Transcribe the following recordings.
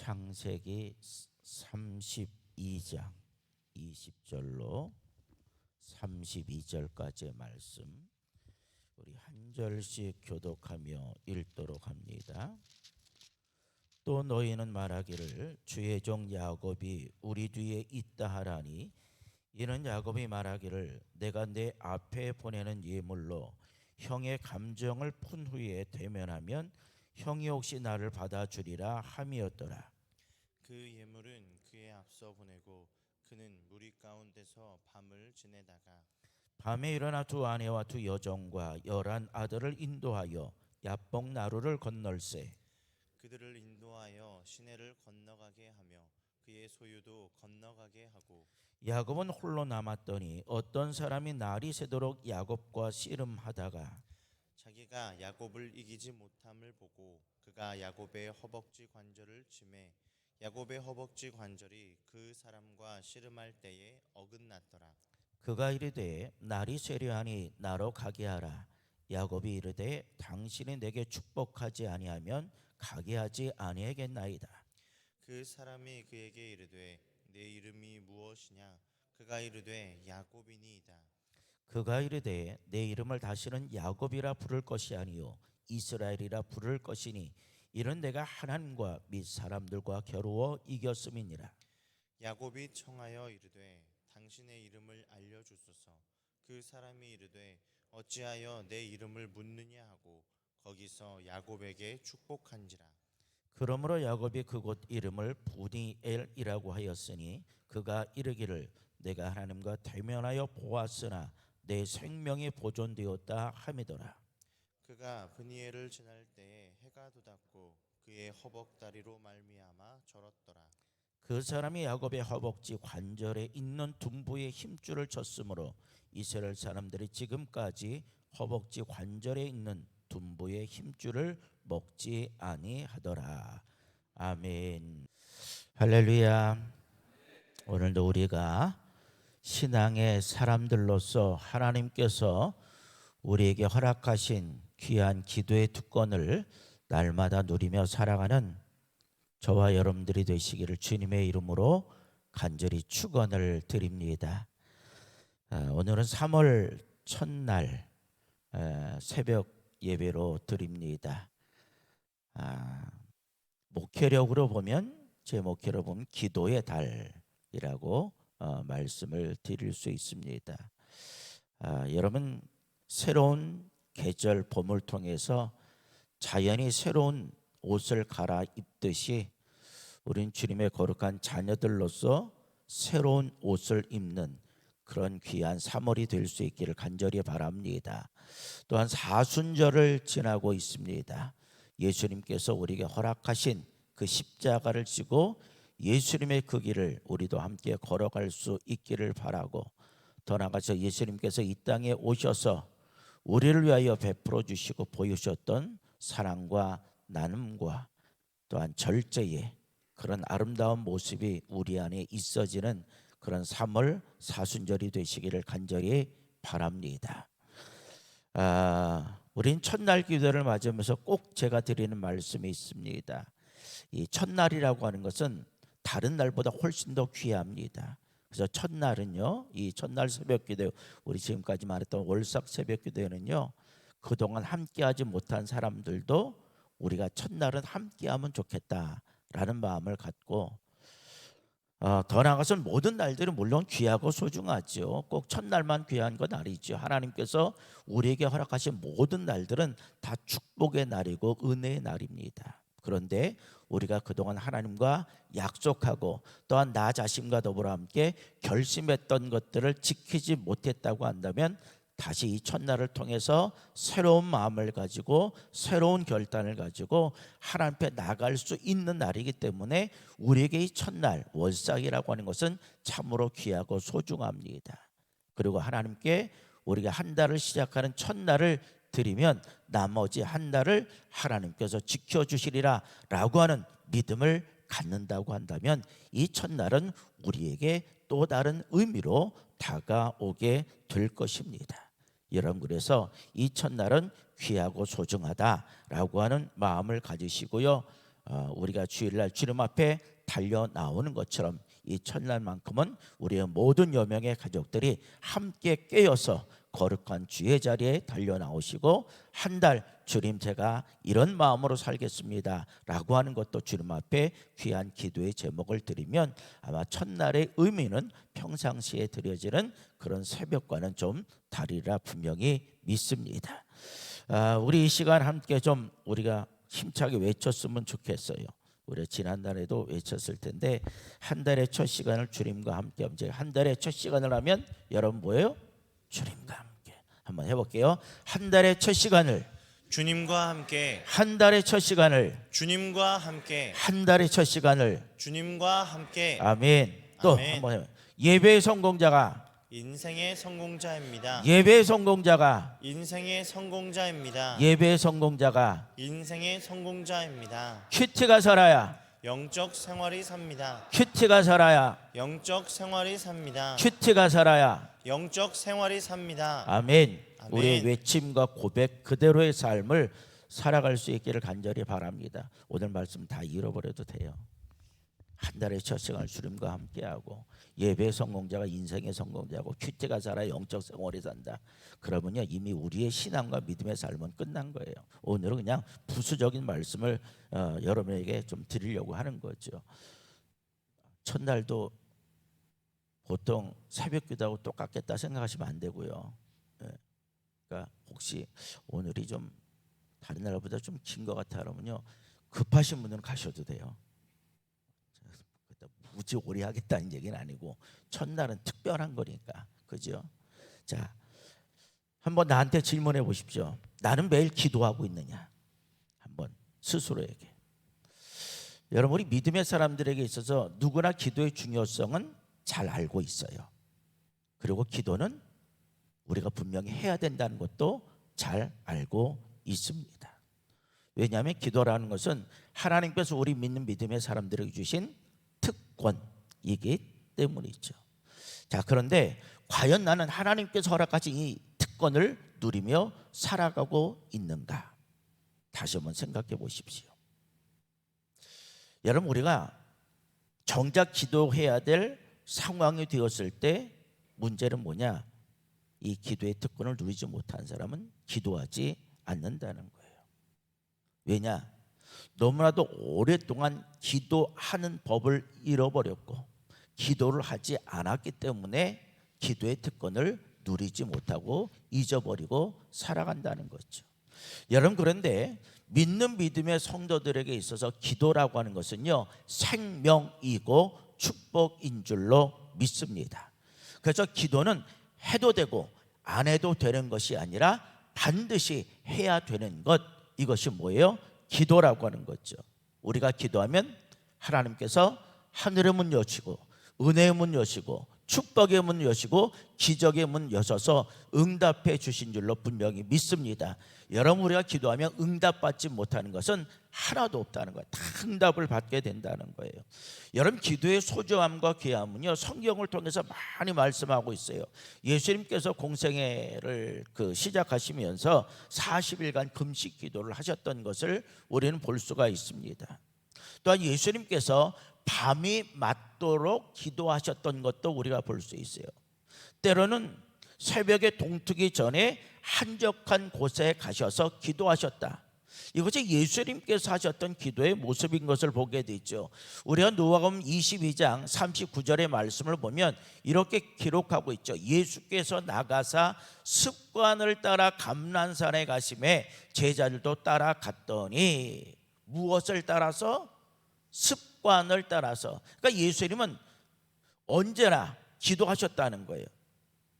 창세기 32장 20절로 32절까지의 말씀 우리 한 절씩 교독하며 읽도록 합니다. 또 너희는 말하기를 주의 종 야곱이 우리 뒤에 있다 하라니 이는 야곱이 말하기를 내가 내 앞에 보내는 예물로 형의 감정을 푼 후에 대면하면 형이 혹시 나를 받아주리라 함이었더라. 그 예물은 그의 앞서 보내고 그는 무리 가운데서 밤을 지내다가 밤에 일어나 두 아내와 두 여종과 11 아들을 인도하여 야복 나루를 건널세. 그들을 인도하여 시내를 건너가게 하며 그의 소유도 건너가게 하고 야곱은 홀로 남았더니 어떤 사람이 날이 새도록 야곱과 씨름하다가 자기가 야곱을 이기지 못함을 보고 그가 야곱의 허벅지 관절을 치매 야곱의 허벅지 관절이 그 사람과 씨름할 때에 어긋났더라. 그가 이르되 날이 쇠려하니 나로 가게 하라. 야곱이 이르되 당신이 내게 축복하지 아니하면 가게 하지 아니하겠나이다. 그 사람이 그에게 이르되 내 이름이 무엇이냐? 그가 이르되 야곱이니이다. 그가 이르되 내 이름을 다시는 야곱이라 부를 것이 아니요 이스라엘이라 부를 것이니 이는 내가 하나님과 및 사람들과 겨루어 이겼음이니라. 야곱이 청하여 이르되 당신의 이름을 알려주소서. 그 사람이 이르되 어찌하여 내 이름을 묻느냐 하고 거기서 야곱에게 축복한지라. 그러므로 야곱이 그곳 이름을 부니엘이라고 하였으니 그가 이르기를 내가 하나님과 대면하여 보았으나 내 생명이 보존되었다 함이더라. 그가 브니엘을 지날 때에 해가 돋았고 그의 허벅다리로 말미암아 절었더라. 그 사람이 야곱의 허벅지 관절에 있는 둔부의 힘줄을 쳤으므로 이스라엘 사람들이 지금까지 허벅지 관절에 있는 둔부의 힘줄을 먹지 아니하더라. 아멘. 할렐루야. 오늘도 우리가 신앙의 사람들로서 하나님께서 우리에게 허락하신 귀한 기도의 특권을 날마다 누리며 살아가는 저와 여러분들이 되시기를 주님의 이름으로 간절히 축원을 드립니다. 오늘은 3월 첫날 새벽 예배로 드립니다. 목회력으로 보면 제 목회로 보면 기도의 달이라고 말씀을 드릴 수 있습니다. 여러분 새로운 계절 봄을 통해서 자연이 새로운 옷을 갈아입듯이 우린 주님의 거룩한 자녀들로서 새로운 옷을 입는 그런 귀한 3월이 될 수 있기를 간절히 바랍니다. 또한 사순절을 지나고 있습니다. 예수님께서 우리에게 허락하신 그 십자가를 지고 예수님의 그 길을 우리도 함께 걸어갈 수 있기를 바라고 더 나아가서 예수님께서 이 땅에 오셔서 우리를 위하여 베풀어 주시고 보여주셨던 사랑과 나눔과 또한 절제의 그런 아름다운 모습이 우리 안에 있어지는 그런 3월 사순절이 되시기를 간절히 바랍니다. 우린 첫날 기도를 맞으면서 꼭 제가 드리는 말씀이 있습니다. 이 첫날이라고 하는 것은 다른 날보다 훨씬 더 귀합니다. 그래서 첫날은요, 이 첫날 새벽 기도, 우리 지금까지 말했던 월삭 새벽 기도에는요, 그동안 함께하지 못한 사람들도 우리가 첫날은 함께하면 좋겠다라는 마음을 갖고 더 나아가서는 모든 날들은 물론 귀하고 소중하죠. 꼭 첫날만 귀한 건 아니죠. 하나님께서 우리에게 허락하신 모든 날들은 다 축복의 날이고 은혜의 날입니다. 그런데 우리가 그동안 하나님과 약속하고 또한 나 자신과 더불어 함께 결심했던 것들을 지키지 못했다고 한다면 다시 이 첫날을 통해서 새로운 마음을 가지고 새로운 결단을 가지고 하나님 앞에 나갈 수 있는 날이기 때문에 우리에게 이 첫날 월삭이라고 하는 것은 참으로 귀하고 소중합니다. 그리고 하나님께 우리가 한 달을 시작하는 첫날을 드리면 나머지 한 달을 하나님께서 지켜주시리라 라고 하는 믿음을 갖는다고 한다면 이 첫날은 우리에게 또 다른 의미로 다가오게 될 것입니다. 여러분, 그래서 이 첫날은 귀하고 소중하다라고 하는 마음을 가지시고요. 우리가 주일날 주님 앞에 달려 나오는 것처럼 이 첫날만큼은 우리의 모든 여명의 가족들이 함께 깨어서 거룩한 주의 자리에 달려 나오시고 한 달 주님 제가 이런 마음으로 살겠습니다 라고 하는 것도 주님 앞에 귀한 기도의 제목을 드리면 아마 첫날의 의미는 평상시에 드려지는 그런 새벽과는 좀 다르리라 분명히 믿습니다. 우리 이 시간 함께 좀 우리가 힘차게 외쳤으면 좋겠어요. 우리 지난달에도 외쳤을 텐데 한 달의 첫 시간을 주님과 함께 이제 한 달의 첫 시간을 하면 여러분 뭐예요? 주님과 함께 한번 해볼게요. 한 달의 첫 시간을 주님과 함께, 한 달의 첫 시간을 주님과 함께, 한 달의 첫 시간을 주님과 함께. 아멘. 또 아멘. 한번 해요. 예배의 성공자가 인생의 성공자입니다. 예배의 성공자가 인생의 성공자입니다. 예배의 성공자가 인생의 성공자입니다. 큐티가 살아야 영적 생활이 삽니다. 큐티가 살아야 영적 생활이 삽니다. 큐티가 살아야 영적 생활이 삽니다. 아멘. 아멘. 우리의 외침과 고백 그대로의 삶을 살아갈 수 있기를 간절히 바랍니다. 오늘 말씀 다 잃어버려도 돼요. 한 달의 첫 시간을 주님과 함께하고 예배의 성공자가 인생의 성공자고 큐티가 살아 영적 생활이 산다. 그러면요 이미 우리의 신앙과 믿음의 삶은 끝난 거예요. 오늘은 그냥 부수적인 말씀을 여러분에게 좀 드리려고 하는 거죠. 첫날도 보통 새벽기도하고 똑같겠다 생각하시면 안 되고요. 그러니까 혹시 오늘이 좀 다른 날보다 좀 긴 것 같아 그러면요 급하신 분들은 가셔도 돼요. 무지 오래 하겠다는 얘기는 아니고 첫날은 특별한 거니까, 그죠? 자, 한번 나한테 질문해 보십시오. 나는 매일 기도하고 있느냐? 한번 스스로에게. 여러분 우리 믿음의 사람들에게 있어서 누구나 기도의 중요성은 잘 알고 있어요. 그리고 기도는 우리가 분명히 해야 된다는 것도 잘 알고 있습니다. 왜냐하면 기도라는 것은 하나님께서 우리 믿는 믿음의 사람들에게 주신 특권이기 때문이죠. 자, 그런데 과연 나는 하나님께서 허락하신 이 특권을 누리며 살아가고 있는가? 다시 한번 생각해 보십시오. 여러분 우리가 정작 기도해야 될 상황이 되었을 때 문제는 뭐냐? 이 기도의 특권을 누리지 못한 사람은 기도하지 않는다는 거예요. 왜냐? 너무나도 오랫동안 기도하는 법을 잃어버렸고 기도를 하지 않았기 때문에 기도의 특권을 누리지 못하고 잊어버리고 살아간다는 거죠. 여러분 그런데 믿는 믿음의 성도들에게 있어서 기도라고 하는 것은요 생명이고 축복인 줄로 믿습니다. 그래서 기도는 해도 되고 안 해도 되는 것이 아니라 반드시 해야 되는 것, 이것이 뭐예요? 기도라고 하는 거죠. 우리가 기도하면 하나님께서 하늘의 문 여시고 은혜의 문 여시고 축복의 문 여시고 기적의 문 여셔서 응답해 주신 줄로 분명히 믿습니다. 여러분 우리가 기도하면 응답받지 못하는 것은 하나도 없다는 거예요. 다 응답을 받게 된다는 거예요. 여러분 기도의 소중함과 귀함은요 성경을 통해서 많이 말씀하고 있어요. 예수님께서 공생애를 시작하시면서 40일간 금식 기도를 하셨던 것을 우리는 볼 수가 있습니다. 또한 예수님께서 밤이 맞도록 기도하셨던 것도 우리가 볼 수 있어요. 때로는 새벽에 동트기 전에 한적한 곳에 가셔서 기도하셨다. 이것이 예수님께서 하셨던 기도의 모습인 것을 보게 되죠. 우리가 누가복음 22장 39절의 말씀을 보면 이렇게 기록하고 있죠. 예수께서 나가사 습관을 따라 감난산에 가심에 제자들도 따라갔더니 무엇을 따라서? 습관을 따라서. 그러니까 예수님은 언제나 기도하셨다는 거예요.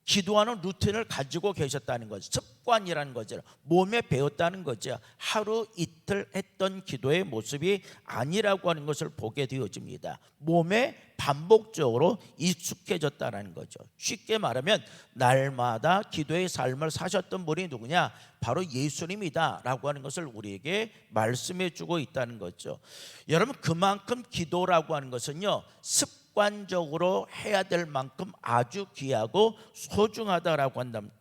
기도하는 루틴을 가지고 계셨다는 거죠. 습관이라는 거죠. 몸에 배웠다는 거죠. 하루 이틀 했던 기도의 모습이 아니라고 하는 것을 보게 되어집니다. 몸에 반복적으로 익숙해졌다는 거죠. 쉽게 말하면 날마다 기도의 삶을 사셨던 분이 누구냐? 바로 예수님이다 라고 하는 것을 우리에게 말씀해 주고 있다는 거죠. 여러분 그만큼 기도라고 하는 것은요 습관적으로 해야 될 만큼 아주 귀하고 소중하다라고 한다면,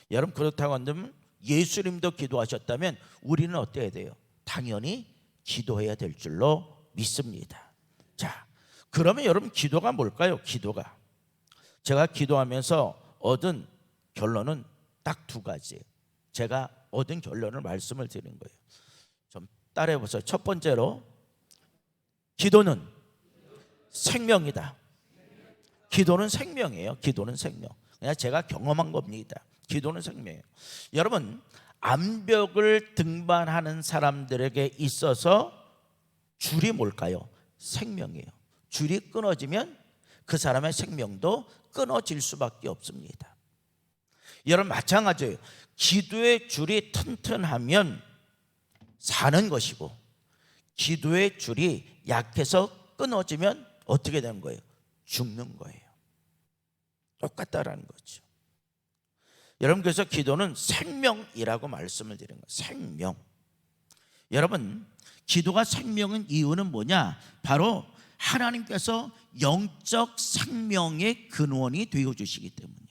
여러분 그렇다고 한다면 예수님도 기도하셨다면 우리는 어때야 돼요? 당연히 기도해야 될 줄로 믿습니다. 자, 그러면 여러분 기도가 뭘까요? 기도가 제가 기도하면서 얻은 결론은 딱 두 가지. 제가 얻은 결론을 말씀을 드린 거예요. 좀 따라해 보세요. 첫 번째로 기도는 생명이다. 기도는 생명이에요. 기도는 생명. 그냥 제가 경험한 겁니다. 기도는 생명이에요. 여러분, 암벽을 등반하는 사람들에게 있어서 줄이 뭘까요? 생명이에요. 줄이 끊어지면 그 사람의 생명도 끊어질 수밖에 없습니다. 여러분, 마찬가지예요. 기도의 줄이 튼튼하면 사는 것이고, 기도의 줄이 약해서 끊어지면 어떻게 되는 거예요? 죽는 거예요. 똑같다라는 거죠. 여러분, 그래서 기도는 생명이라고 말씀을 드린 거예요. 생명. 여러분, 기도가 생명인 이유는 뭐냐? 바로 하나님께서 영적 생명의 근원이 되어 주시기 때문이에요.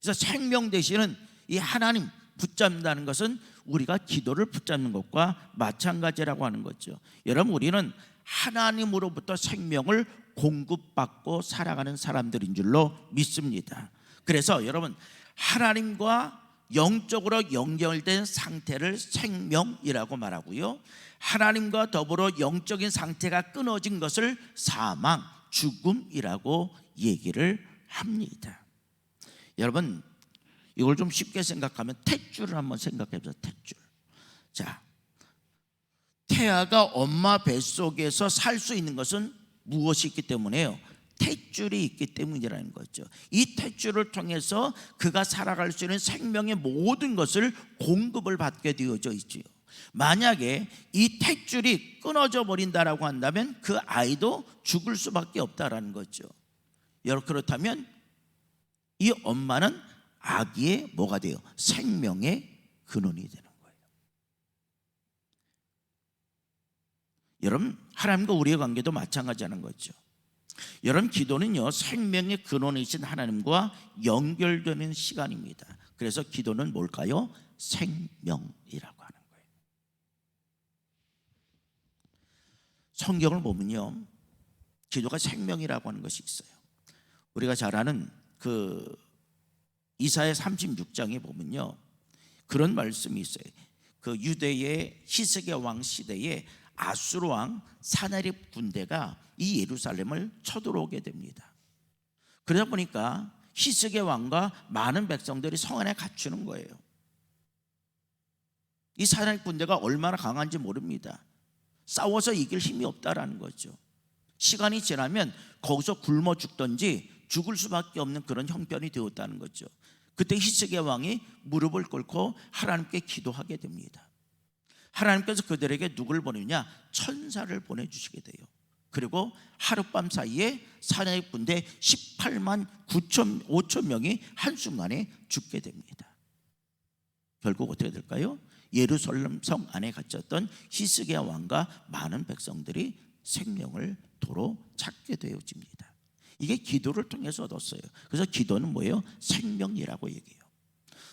그래서 생명 되시는 이 하나님 붙잡는다는 것은 우리가 기도를 붙잡는 것과 마찬가지라고 하는 거죠. 여러분, 우리는 하나님으로부터 생명을 공급받고 살아가는 사람들인 줄로 믿습니다. 그래서 여러분, 하나님과 영적으로 연결된 상태를 생명이라고 말하고요, 하나님과 더불어 영적인 상태가 끊어진 것을 사망, 죽음이라고 얘기를 합니다. 여러분, 이걸 좀 쉽게 생각하면 탯줄을 한번 생각해 보세요. 탯줄. 자, 태아가 엄마 뱃속에서 살 수 있는 것은 무엇이 있기 때문에요? 탯줄이 있기 때문이라는 거죠. 이 탯줄을 통해서 그가 살아갈 수 있는 생명의 모든 것을 공급을 받게 되어져 있죠. 만약에 이 탯줄이 끊어져 버린다라고 한다면 그 아이도 죽을 수밖에 없다라는 거죠. 여러분, 그렇다면 이 엄마는 아기의 뭐가 돼요? 생명의 근원이 되는 거예요. 여러분, 하나님과 우리의 관계도 마찬가지라는 거죠. 여러분, 기도는요, 생명의 근원이신 하나님과 연결되는 시간입니다. 그래서 기도는 뭘까요? 생명이라고 하는 거예요. 성경을 보면요, 기도가 생명이라고 하는 것이 있어요. 우리가 잘 아는 그 이사야 36장에 보면요, 그런 말씀이 있어요. 그 유대의 히스기야 왕 시대에 아수르 왕 사나립 군대가 이 예루살렘을 쳐들어오게 됩니다. 그러다 보니까 히스기야 왕과 많은 백성들이 성 안에 갇히는 거예요. 이 사나립 군대가 얼마나 강한지 모릅니다. 싸워서 이길 힘이 없다라는 거죠. 시간이 지나면 거기서 굶어 죽든지 죽을 수밖에 없는 그런 형편이 되었다는 거죠. 그때 히스기야 왕이 무릎을 꿇고 하나님께 기도하게 됩니다. 하나님께서 그들에게 누굴 보내냐? 천사를 보내주시게 돼요. 그리고 하룻밤 사이에 사나립 군대 18만 5천 명이 한순간에 죽게 됩니다. 결국 어떻게 될까요? 예루살렘 성 안에 갇혔던 히스기야 왕과 많은 백성들이 생명을 도로 찾게 되어집니다. 이게 기도를 통해서 얻었어요. 그래서 기도는 뭐예요? 생명이라고 얘기해요.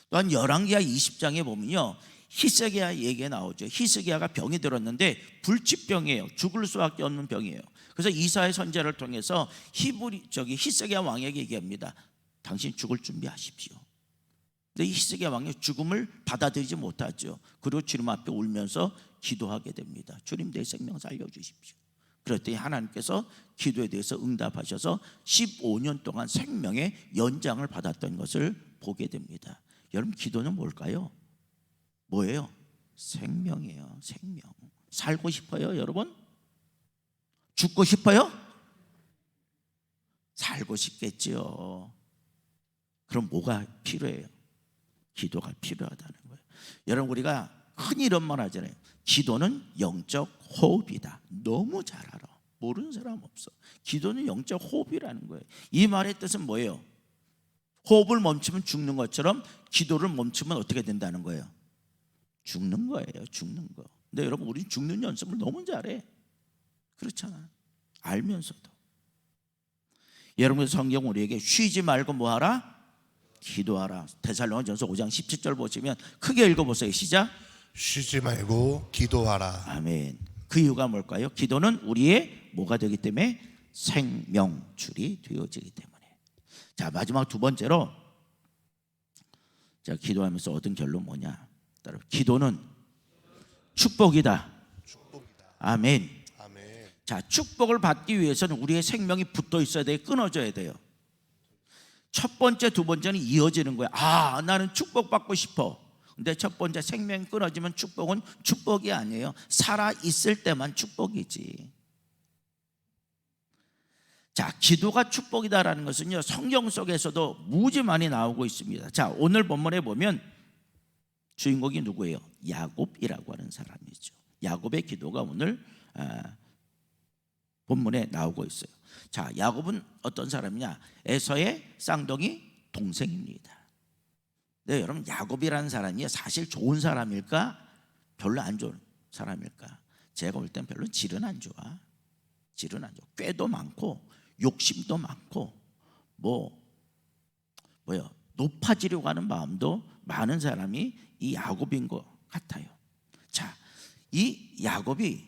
또한 열왕기하 20장에 보면요, 히스기야 얘기가 나오죠. 히스기야가 병이 들었는데 불치병이에요. 죽을 수밖에 없는 병이에요. 그래서 이사야 선지자를 통해서 히스기야 왕에게 얘기합니다. 당신 죽을 준비하십시오. 근데 히스기야 왕이 죽음을 받아들이지 못하죠. 그리고 주님 앞에 울면서 기도하게 됩니다. 주님, 내 생명 살려주십시오. 그랬더니 하나님께서 기도에 대해서 응답하셔서 15년 동안 생명의 연장을 받았던 것을 보게 됩니다. 여러분, 기도는 뭘까요? 뭐예요? 생명이에요. 생명. 살고 싶어요, 여러분? 죽고 싶어요? 살고 싶겠지요. 그럼 뭐가 필요해요? 기도가 필요하다는 거예요. 여러분, 우리가 흔히 이런 말 하잖아요. 기도는 영적 호흡이다. 너무 잘 알아. 모르는 사람 없어. 기도는 영적 호흡이라는 거예요. 이 말의 뜻은 뭐예요? 호흡을 멈추면 죽는 것처럼 기도를 멈추면 어떻게 된다는 거예요? 죽는 거예요. 죽는 거. 근데 여러분, 우리 죽는 연습을 너무 잘해. 그렇잖아. 알면서도. 여러분, 성경 우리에게 쉬지 말고 뭐 하라? 기도하라. 데살로니가전서 5장 17절 보시면 크게 읽어보세요. 시작. 쉬지 말고 기도하라. 아멘. 그 이유가 뭘까요? 기도는 우리의 뭐가 되기 때문에 생명줄이 되어지기 때문에. 자, 마지막 두 번째로 제가 기도하면서 얻은 결론 뭐냐? 여러분, 기도는 축복이다. 축복이다. 아멘. 아멘. 자, 축복을 받기 위해서는 우리의 생명이 붙어 있어야 돼요. 끊어져야 돼요. 첫 번째, 두 번째는 이어지는 거야. 아, 나는 축복받고 싶어. 근데 첫 번째 생명이 끊어지면 축복은 축복이 아니에요. 살아 있을 때만 축복이지. 자, 기도가 축복이다라는 것은요, 성경 속에서도 무지 많이 나오고 있습니다. 자, 오늘 본문에 보면 주인공이 누구예요? 야곱이라고 하는 사람이죠. 야곱의 기도가 오늘 본문에 나오고 있어요. 자, 야곱은 어떤 사람이냐? 에서의 쌍둥이 동생입니다. 네, 여러분, 야곱이라는 사람이 사실 좋은 사람일까? 별로 안 좋은 사람일까? 제가 볼 땐 별로 질은 안 좋아. 질은 안 좋아. 꾀도 많고 욕심도 많고 높아지려고 하는 마음도 많은 사람이 이 야곱인 것 같아요. 자, 이 야곱이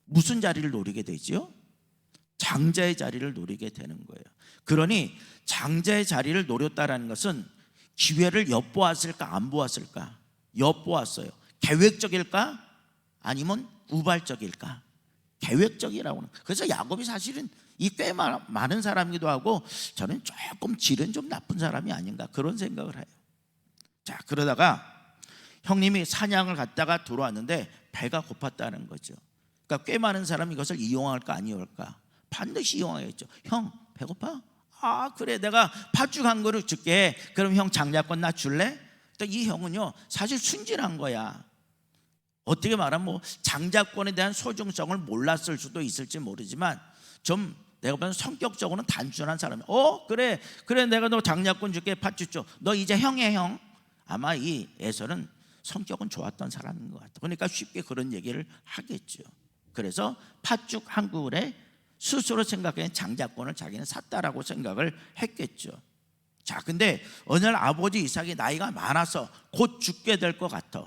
무슨 자리를 노리게 되죠? 장자의 자리를 노리게 되는 거예요. 그러니 장자의 자리를 노렸다라는 것은 기회를 엿보았을까 안 보았을까? 엿보았어요. 계획적일까? 아니면 우발적일까? 계획적이라고는. 그래서 야곱이 사실은 이 꽤 많은 사람이기도 하고 저는 조금 질은 좀 나쁜 사람이 아닌가 그런 생각을 해요. 자, 그러다가 형님이 사냥을 갔다가 들어왔는데 배가 고팠다는 거죠. 그러니까 꽤 많은 사람이 이것을 이용할까 안 이용할까? 반드시 이용하겠죠. 형 배고파? 아, 그래, 내가 팥죽 한 그릇 줄게. 그럼 형 장자권 나 줄래? 또 이 형은요 사실 순진한 거야. 어떻게 말하면 뭐 장자권에 대한 소중성을 몰랐을 수도 있을지 모르지만 좀 내가 보면 성격적으로는 단순한 사람이야. 그래 내가 너 장자권 줄게. 팥죽 줘. 너 이제 형이야, 형. 아마 이 에서는 성격은 좋았던 사람인 것 같아. 그러니까 쉽게 그런 얘기를 하겠죠. 그래서 팥죽 한 그릇에 스스로 생각하는 장자권을 자기는 샀다라고 생각을 했겠죠. 자, 근데 어느 날 아버지 이삭이 나이가 많아서 곧 죽게 될 것 같아.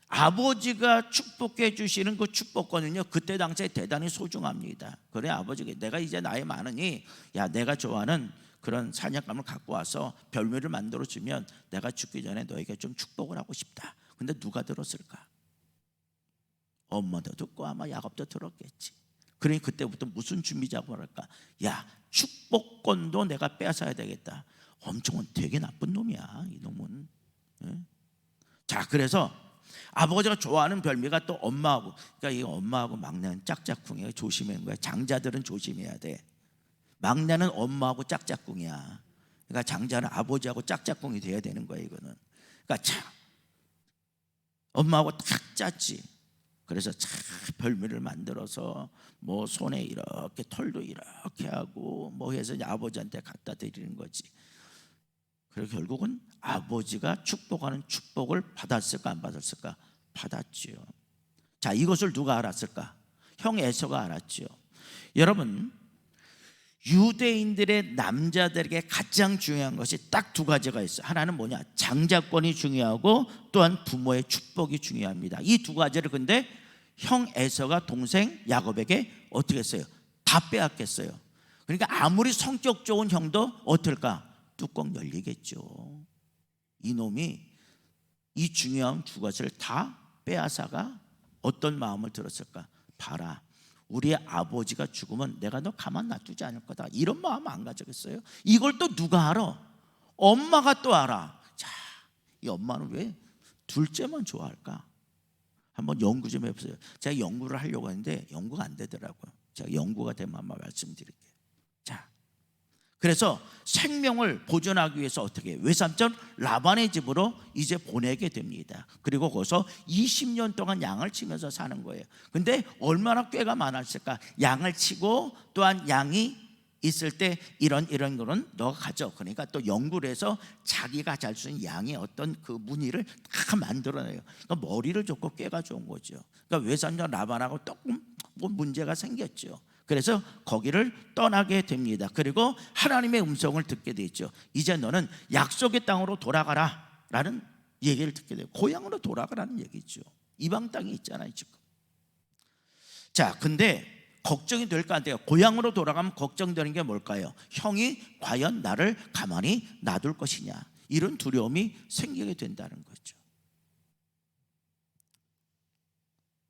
아버지가 축복해 주시는 그 축복권은요 그때 당시에 대단히 소중합니다. 그래, 아버지가 내가 이제 나이 많으니 야, 내가 좋아하는 그런 사냥감을 갖고 와서 별미를 만들어 주면 내가 죽기 전에 너에게 좀 축복을 하고 싶다. 근데 누가 들었을까? 엄마도 듣고 아마 야곱도 들었겠지. 그러니 그때부터 무슨 준비 작업을 할까? 야, 축복권도 내가 빼앗아야 되겠다. 엄청 되게 나쁜 놈이야, 이 놈은. 자, 그래서 아버지가 좋아하는 별미가 또 엄마하고, 그러니까 이 엄마하고 막내는 짝짝꿍이에요. 조심하는 거야. 장자들은 조심해야 돼. 막내는 엄마하고 짝짝꿍이야. 그러니까 장자는 아버지하고 짝짝꿍이 돼야 되는 거야, 이거는. 그러니까 참 엄마하고 딱 짰지. 그래서 참 별미를 만들어서 뭐 손에 이렇게 털도 이렇게 하고 뭐 해서 아버지한테 갖다 드리는 거지. 그리고 결국은 아버지가 축복하는 축복을 받았을까 안 받았을까? 받았지요. 자, 이것을 누가 알았을까? 형 에서가 알았지요. 여러분, 유대인들의 남자들에게 가장 중요한 것이 딱 두 가지가 있어요. 하나는 뭐냐? 장자권이 중요하고 또한 부모의 축복이 중요합니다. 이 두 가지를 근데 형 에서가 동생 야곱에게 어떻게 했어요? 다 빼앗겼어요. 그러니까 아무리 성격 좋은 형도 어떨까? 뚜껑 열리겠죠. 이놈이 이 중요한 두 가지를 다 빼앗아가 어떤 마음을 들었을까? 봐라, 우리 아버지가 죽으면 내가 너 가만 놔두지 않을 거다. 이런 마음 안 가졌겠어요? 이걸 또 누가 알아? 엄마가 또 알아. 자, 이 엄마는 왜 둘째만 좋아할까? 한번 연구 좀 해보세요. 제가 연구를 하려고 했는데 연구가 안 되더라고요. 제가 연구가 되면 아마 말씀드릴게요. 자, 그래서 생명을 보존하기 위해서 어떻게 해요? 외삼촌 라반의 집으로 이제 보내게 됩니다. 그리고 거기서 20년 동안 양을 치면서 사는 거예요. 근데 얼마나 꾀가 많았을까? 양을 치고 또한 양이 있을 때 이런 거는 너가 가져. 그러니까 또 연구를 해서 자기가 잘 쓰는 양의 어떤 그 무늬를 다 만들어내요. 그러니까 머리를 좋고 꾀가 좋은 거죠. 그러니까 외삼촌 라반하고 조금 뭐 문제가 생겼죠. 그래서 거기를 떠나게 됩니다. 그리고 하나님의 음성을 듣게 되죠. 이제 너는 약속의 땅으로 돌아가라 라는 얘기를 듣게 돼요. 고향으로 돌아가라는 얘기죠. 이방 땅에 있잖아요 지금. 자, 근데 걱정이 될까 안 돼요? 고향으로 돌아가면 걱정되는 게 뭘까요? 형이 과연 나를 가만히 놔둘 것이냐, 이런 두려움이 생기게 된다는 거죠.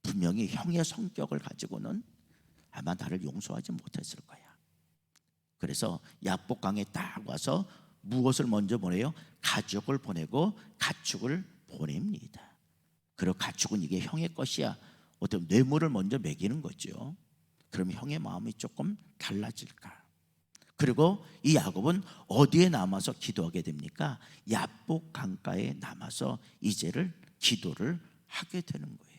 분명히 형의 성격을 가지고는 아마 나를 용서하지 못했을 거야. 그래서 야복강에 딱 와서 무엇을 먼저 보내요? 가족을 보내고 가축을 보냅니다. 그리고 가축은 이게 형의 것이야, 어떤 뇌물을 먼저 먹이는 거죠. 그럼 형의 마음이 조금 달라질까? 그리고 이 야곱은 어디에 남아서 기도하게 됩니까? 야복 강가에 남아서 이제를 기도를 하게 되는 거예요.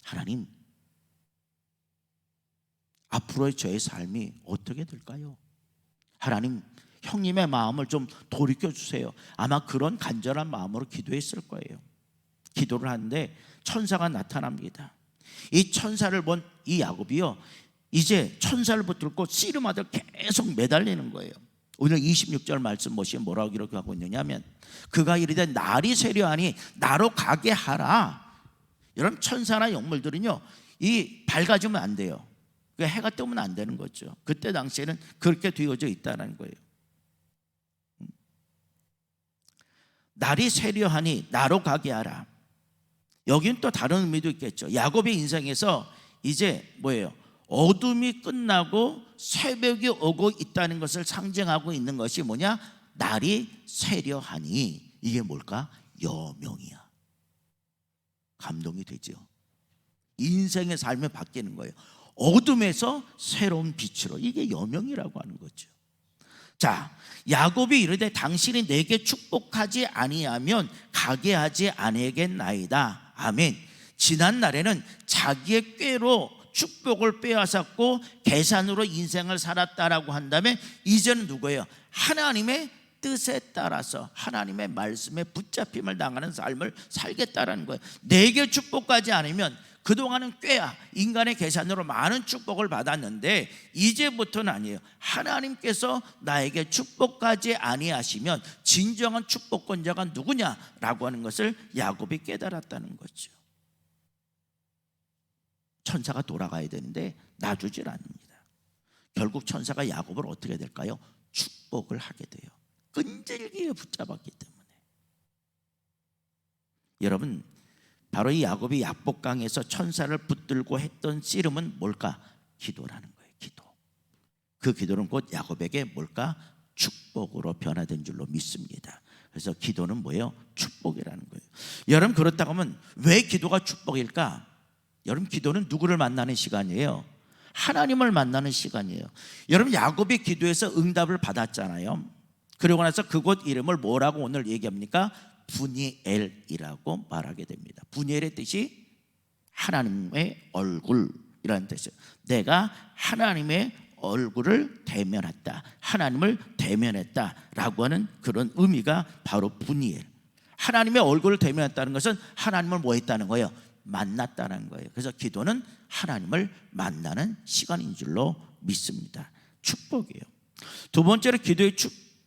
하나님, 앞으로의 저의 삶이 어떻게 될까요? 하나님, 형님의 마음을 좀 돌이켜 주세요. 아마 그런 간절한 마음으로 기도했을 거예요. 기도를 하는데 천사가 나타납니다. 이 천사를 본 이 야곱이요, 이제 천사를 붙들고 씨름하다 계속 매달리는 거예요. 오늘 26절 말씀 보시면 뭐라고 기록하고 있느냐면, 그가 이르되 날이 세려하니 나로 가게 하라. 여러분, 천사나 영물들은요, 이 밝아지면 안 돼요. 해가 뜨면 안 되는 거죠. 그때 당시에는 그렇게 되어져 있다는 거예요. 날이 세려하니 나로 가게 하라. 여긴 또 다른 의미도 있겠죠. 야곱의 인생에서 이제 뭐예요? 어둠이 끝나고 새벽이 오고 있다는 것을 상징하고 있는 것이 뭐냐? 날이 세려하니, 이게 뭘까? 여명이야. 감동이 되죠. 인생의 삶이 바뀌는 거예요. 어둠에서 새로운 빛으로, 이게 여명이라고 하는 거죠. 자, 야곱이 이르되 당신이 내게 축복하지 아니하면 가게 하지 아니하겠나이다. 아멘. 지난 날에는 자기의 꾀로 축복을 빼앗았고 계산으로 인생을 살았다라고 한다면, 이제는 누구예요? 하나님의 뜻에 따라서 하나님의 말씀에 붙잡힘을 당하는 삶을 살겠다라는 거예요. 내게 축복하지 않으면, 그동안은 꾀야, 인간의 계산으로 많은 축복을 받았는데 이제부터는 아니에요. 하나님께서 나에게 축복하지 아니하시면 진정한 축복권자가 누구냐라고 하는 것을 야곱이 깨달았다는 거죠. 천사가 돌아가야 되는데 놔주질 않습니다. 결국 천사가 야곱을 어떻게 될까요? 축복을 하게 돼요. 끈질기게 붙잡았기 때문에. 여러분, 바로 이 야곱이 야복강에서 천사를 붙들고 했던 씨름은 뭘까? 기도라는 거예요. 기도. 그 기도는 곧 야곱에게 뭘까? 축복으로 변화된 줄로 믿습니다. 그래서 기도는 뭐예요? 축복이라는 거예요. 여러분, 그렇다고 하면 왜 기도가 축복일까? 여러분, 기도는 누구를 만나는 시간이에요? 하나님을 만나는 시간이에요. 여러분, 야곱이 기도해서 응답을 받았잖아요. 그러고 나서 그곳 이름을 뭐라고 오늘 얘기합니까? 분이엘이라고 말하게 됩니다. 분이엘의 뜻이 하나님의 얼굴이라는 뜻이에요. 내가 하나님의 얼굴을 대면했다, 하나님을 대면했다라고 하는 그런 의미가 바로 분이엘. 하나님의 얼굴을 대면했다는 것은 하나님을 뭐 했다는 거예요? 만났다는 거예요. 그래서 기도는 하나님을 만나는 시간인 줄로 믿습니다. 축복이에요. 두 번째로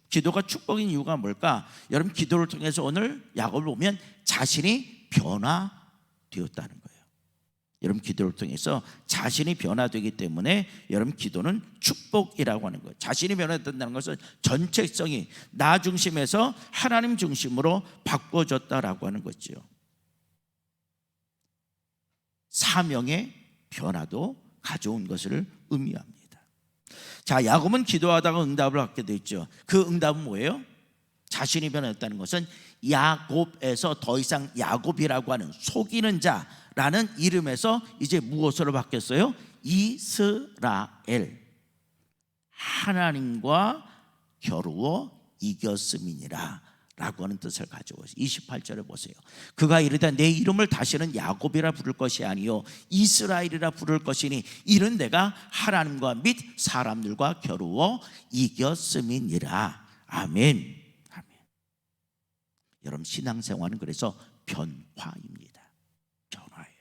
기도가 축복인 이유가 뭘까? 여러분, 기도를 통해서 오늘 야곱을 보면 자신이 변화되었다는 거예요. 여러분, 기도를 통해서 자신이 변화되기 때문에 여러분, 기도는 축복이라고 하는 거예요. 자신이 변화된다는 것은 전체성이 나 중심에서 하나님 중심으로 바꿔졌다라고 하는 거죠. 사명의 변화도 가져온 것을 의미합니다. 자, 야곱은 기도하다가 응답을 받게 됐죠. 그 응답은 뭐예요? 자신이 변했다는 것은 야곱에서 더 이상 야곱이라고 하는 속이는 자라는 이름에서 이제 무엇으로 바뀌었어요? 이스라엘, 하나님과 겨루어 이겼음이니라 라고 하는 뜻을 가지고 있어요. 28절에 보세요. 그가 이르되 내 이름을 다시는 야곱이라 부를 것이 아니요 이스라엘이라 부를 것이니 이른 내가 하나님과 및 사람들과 겨루어 이겼음이니라. 아멘. 아멘. 여러분, 신앙생활은 그래서 변화입니다. 변화예요.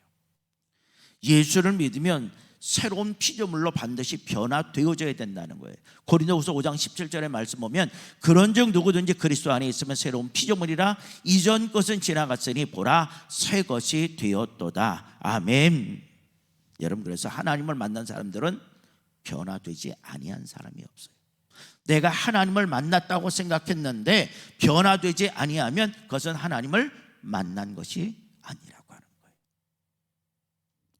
예수를 믿으면 새로운 피조물로 반드시 변화되어져야 된다는 거예요. 고린도후서 5장 17절의 말씀 보면 그런즉 누구든지 그리스도 안에 있으면 새로운 피조물이라 이전 것은 지나갔으니 보라 새 것이 되었도다. 아멘. 여러분, 그래서 하나님을 만난 사람들은 변화되지 아니한 사람이 없어요. 내가 하나님을 만났다고 생각했는데 변화되지 아니하면 그것은 하나님을 만난 것이 아니라고 하는 거예요.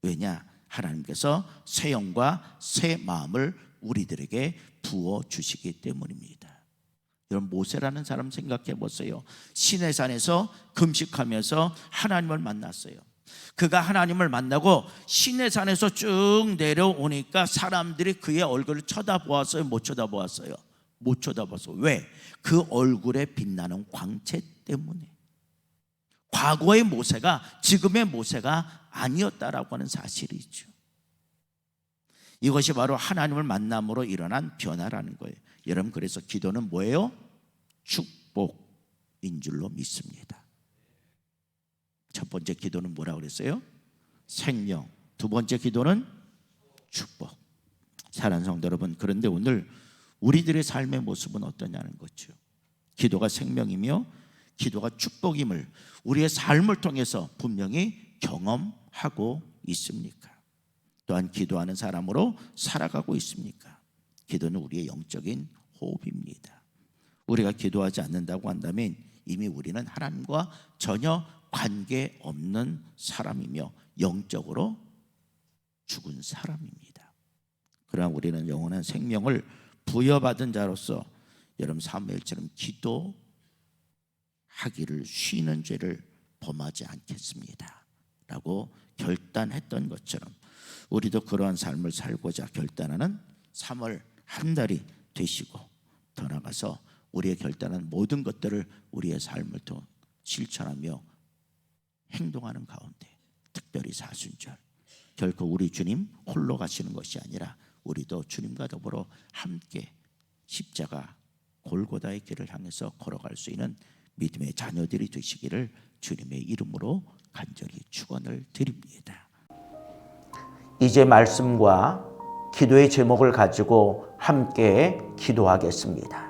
왜냐? 하나님께서 새 영과 새 마음을 우리들에게 부어주시기 때문입니다. 여러분, 모세라는 사람 생각해 보세요. 시내산에서 금식하면서 하나님을 만났어요. 그가 하나님을 만나고 시내산에서 쭉 내려오니까 사람들이 그의 얼굴을 쳐다보았어요? 못 쳐다보았어요? 못 쳐다봤어요. 왜? 그 얼굴에 빛나는 광채 때문에. 과거의 모세가 지금의 모세가 아니었다라고 하는 사실이죠. 이것이 바로 하나님을 만남으로 일어난 변화라는 거예요. 여러분, 그래서 기도는 뭐예요? 축복인 줄로 믿습니다. 첫 번째 기도는 뭐라고 그랬어요? 생명. 두 번째 기도는 축복. 사랑하는 성도 여러분, 그런데 오늘 우리들의 삶의 모습은 어떠냐는 거죠. 기도가 생명이며 기도가 축복임을 우리의 삶을 통해서 분명히 경험하고 있습니까? 또한 기도하는 사람으로 살아가고 있습니까? 기도는 우리의 영적인 호흡입니다. 우리가 기도하지 않는다고 한다면 이미 우리는 하나님과 전혀 관계없는 사람이며 영적으로 죽은 사람입니다. 그러나 우리는 영원한 생명을 부여받은 자로서 여러분 사무엘처럼 기도하기를 쉬는 죄를 범하지 않겠습니다 라고 결단했던 것처럼 우리도 그러한 삶을 살고자 결단하는 3월 한 달이 되시고 더 나아가서 우리의 결단한 모든 것들을 우리의 삶을 또 실천하며 행동하는 가운데 특별히 사순절 결코 우리 주님 홀로 가시는 것이 아니라 우리도 주님과 더불어 함께 십자가 골고다의 길을 향해서 걸어갈 수 있는 믿음의 자녀들이 되시기를 주님의 이름으로 간절히 축원을 드립니다. 이제 말씀과 기도의 제목을 가지고 함께 기도하겠습니다.